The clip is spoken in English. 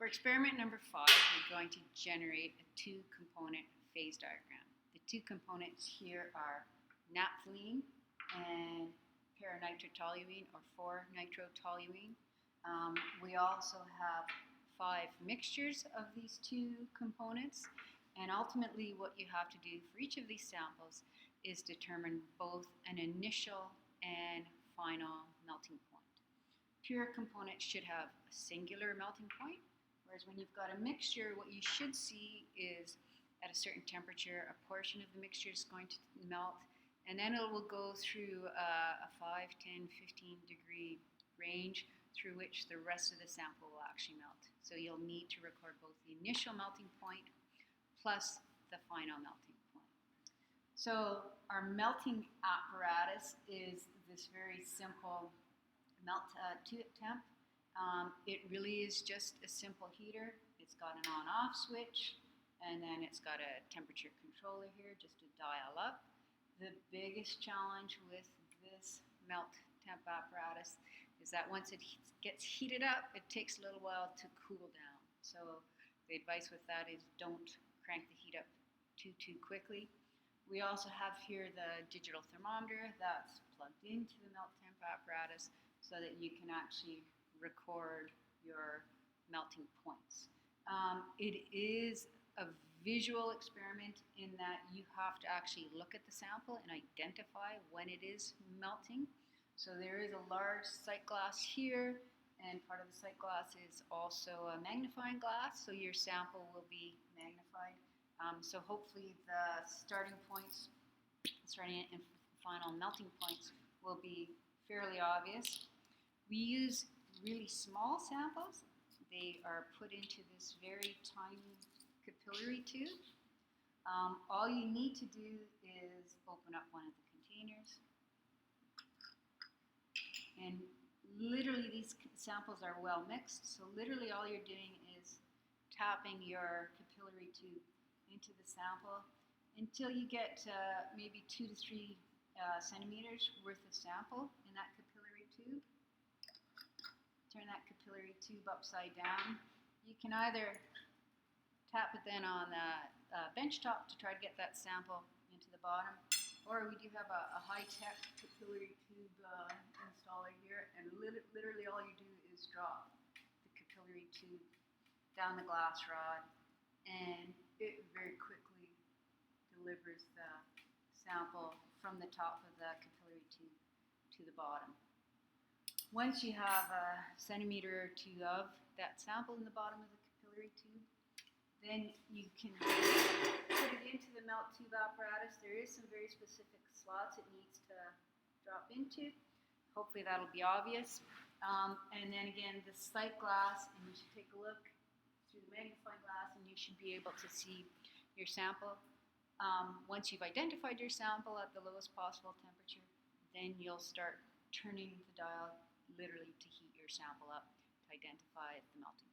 For experiment number 5, we're going to generate a two-component phase diagram. The two components here are naphthalene and para-nitrotoluene or 4-nitrotoluene. We also have 5 mixtures of these two components, and ultimately what you have to do for each of these samples is determine both an initial and final melting point. Pure components should have a singular melting point, whereas when you've got a mixture, what you should see is at a certain temperature, a portion of the mixture is going to melt, and then it will go through a 5, 10, 15 degree range through which the rest of the sample will actually melt. So you'll need to record both the initial melting point plus the final melting point. So our melting apparatus is this very simple melt temp. It really is just a simple heater. It's got an on-off switch, and then it's got a temperature controller here just to dial up. The biggest challenge with this melt temp apparatus is that once it gets heated up, it takes a little while to cool down. So the advice with that is don't crank the heat up too quickly. We also have here the digital thermometer that's plugged into the melt temp apparatus so that you can actually record your melting points. It is a visual experiment in that you have to actually look at the sample and identify when it is melting. So there is a large sight glass here, and part of the sight glass is also a magnifying glass, so your sample will be magnified. So hopefully the starting and final melting points will be fairly obvious. We use really small samples. They are put into this very tiny capillary tube. All you need to do is open up one of the containers, and literally these samples are well mixed, so literally all you're doing is tapping your capillary tube into the sample until you get maybe 2 to 3 centimeters worth of sample in that capillary tube. Turn that capillary tube upside down. You can either tap it then on the bench top to try to get that sample into the bottom, or we do have a high-tech capillary tube installer here, and literally all you do is drop the capillary tube down the glass rod, and it very quickly delivers the sample from the top of the capillary tube to the bottom. Once you have a centimeter or 2 of that sample in the bottom of the capillary tube, then you can put it into the melt tube apparatus. There is some very specific slots it needs to drop into. Hopefully that'll be obvious. And then again, the sight glass, and you should take a look through the magnifying glass, and you should be able to see your sample. Once you've identified your sample at the lowest possible temperature, then you'll start turning the dial literally to heat your sample up to identify the melting